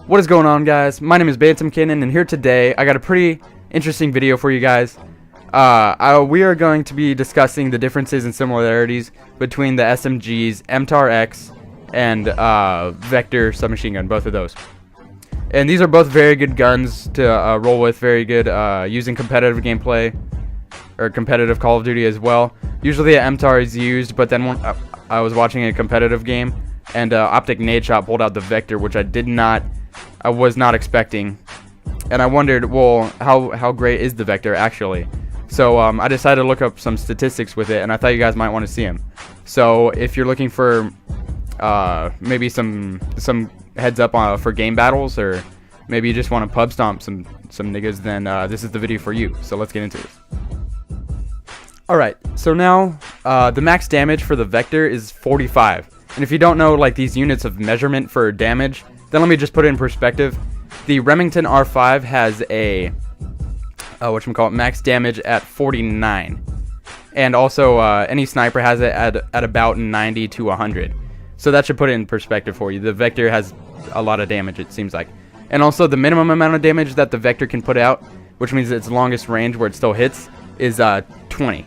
What is going on, guys? My name is Bantamcannon, and here today I got a pretty interesting video for you guys. We are going to be discussing the differences and similarities between the SMG's MTAR-X and Vector submachine gun, both of those. And these are both very good guns to roll with, very good using competitive gameplay or competitive Call of Duty as well. Usually an MTAR is used, but then when I was watching a competitive game and Optic Nade Shot pulled out the Vector, which I was not expecting, and I wondered, well, how great is the Vector actually? So I decided to look up some statistics with it, and I thought you guys might want to see them. So if you're looking for maybe some heads up for game battles, or maybe you just want to pub stomp some niggas, then this is the video for you. So let's get into it. Alright, so now the max damage for the Vector is 45. And if you don't know like these units of measurement for damage, then let me just put it in perspective. The Remington R5 has a max damage at 49, and also any sniper has it at about 90 to 100. So that should put it in perspective for you. The Vector has a lot of damage, it seems like, and also the minimum amount of damage that the Vector can put out, which means its longest range where it still hits, is 20.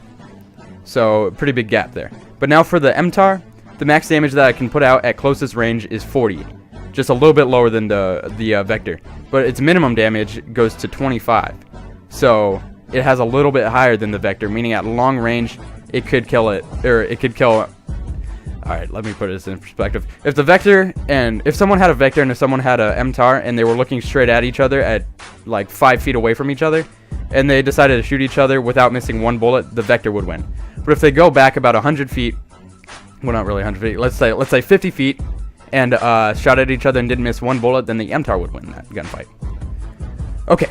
So pretty big gap there. But now for the MTAR, the max damage that I can put out at closest range is 40. Just a little bit lower than the Vector, but its minimum damage goes to 25. So it has a little bit higher than the Vector, meaning at long range it could kill it, or it could kill. Alright, let me put this in perspective. If someone had a Vector and if someone had a MTAR and they were looking straight at each other at like 5 feet away from each other, and they decided to shoot each other without missing one bullet, the Vector would win. But if they go back about 100 feet, well, not really 100 feet, let's say 50 feet, and shot at each other and didn't miss one bullet, then the MTAR would win that gunfight. Okay,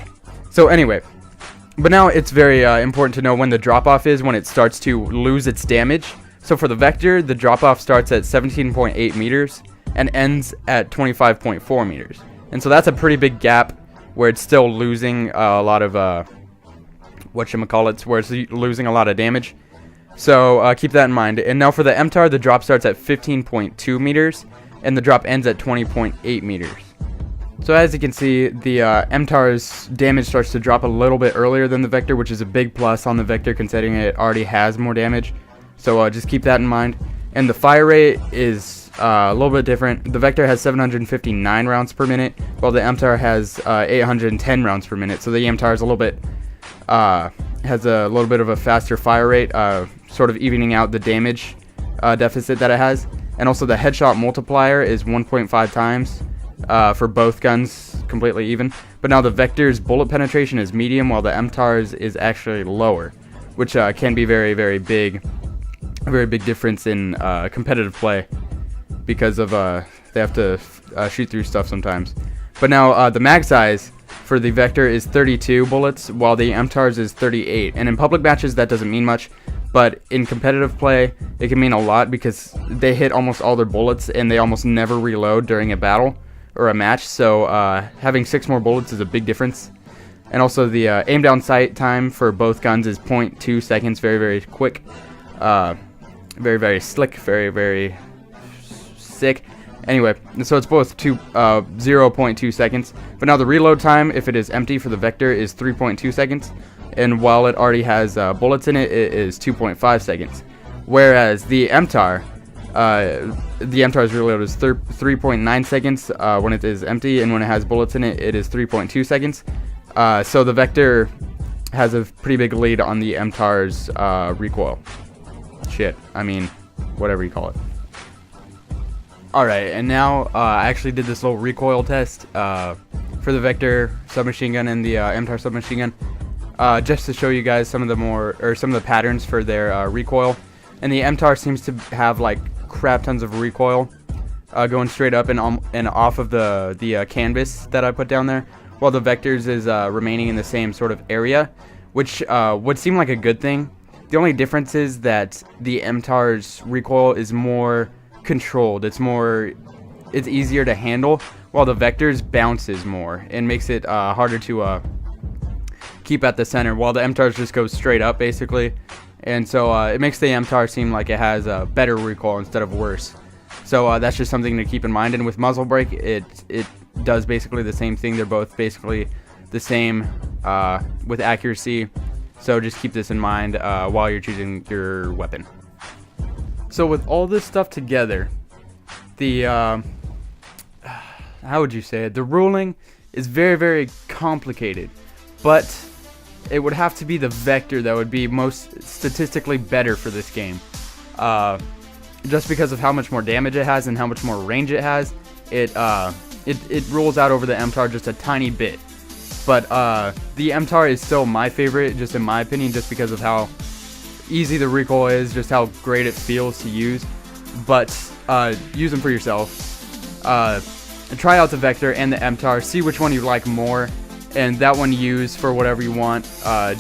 so anyway, but now it's very important to know when the drop-off is, when it starts to lose its damage. So for the Vector, the drop-off starts at 17.8 meters and ends at 25.4 meters. And so that's a pretty big gap where it's still losing a lot of, where it's losing a lot of damage. So keep that in mind. And now for the MTAR, the drop starts at 15.2 meters and the drop ends at 20.8 meters. So as you can see, the MTAR's damage starts to drop a little bit earlier than the Vector, which is a big plus on the Vector considering it already has more damage. So just keep that in mind. And the fire rate is a little bit different. The Vector has 759 rounds per minute, while the MTAR has 810 rounds per minute. So the MTAR is has a little bit of a faster fire rate, sort of evening out the damage deficit that it has. And also the headshot multiplier is 1.5 times for both guns, completely even. But now the Vector's bullet penetration is medium, while the MTAR's is actually lower, which can be a very big difference in competitive play, because of they have to shoot through stuff sometimes. But now the mag size for the Vector is 32 bullets, while the MTAR's is 38. And in public matches that doesn't mean much, but in competitive play it can mean a lot, because they hit almost all their bullets and they almost never reload during a battle or a match. So having 6 more bullets is a big difference. And also the aim down sight time for both guns is 0.2 seconds, very quick, very slick, very sick. Anyway, so it's both 0.2 seconds. But now the reload time, if it is empty for the Vector, is 3.2 seconds. And while it already has bullets in it, it is 2.5 seconds. Whereas the MTAR's reload is 3.9 seconds when it is empty, and when it has bullets in it, it is 3.2 seconds. So the Vector has a pretty big lead on the MTAR's recoil. Whatever you call it. Alright, and now I actually did this little recoil test for the Vector submachine gun and the MTAR submachine gun, just to show you guys some of the patterns for their recoil. And the MTAR seems to have like crap tons of recoil going straight up and off of the canvas that I put down there, while the Vector's is remaining in the same sort of area, which would seem like a good thing. The only difference is that the MTAR's recoil is more controlled. It's easier to handle, while the Vector's bounces more and makes it harder to keep at the center, while the MTAR's just goes straight up basically. And so it makes the MTAR seem like it has a better recoil instead of worse. So that's just something to keep in mind. And with muzzle brake, it does basically the same thing. They're both basically the same with accuracy. So just keep this in mind while you're choosing your weapon. So with all this stuff together, the how would you say it? The ruling is very, very complicated, but it would have to be the vector that would be most statistically better for this game. Just because of how much more damage it has and how much more range it has, it rules out over the MTAR just a tiny bit. But the MTAR is still my favorite, just in my opinion, just because of how easy the recoil is, just how great it feels to use. But use them for yourself. Try out the vector and the MTAR, see which one you like more, and that one use for whatever you want.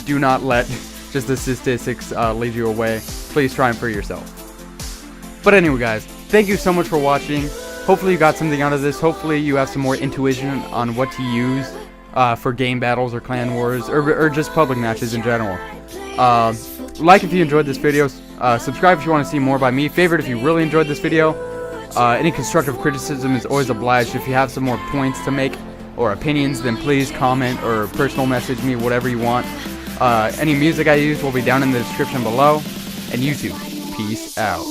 Do not let just the statistics lead you away. Please try them for yourself. But anyway, guys, thank you so much for watching. Hopefully you got something out of this. Hopefully you have some more intuition on what to use for game battles or clan wars or just public matches in general. Like if you enjoyed this video. Subscribe if you want to see more by me. Favorite if you really enjoyed this video. Any constructive criticism is always obliged. If you have some more points to make or opinions, then please comment or personal message me, whatever you want. Any music I use will be down in the description below. And you too. Peace out.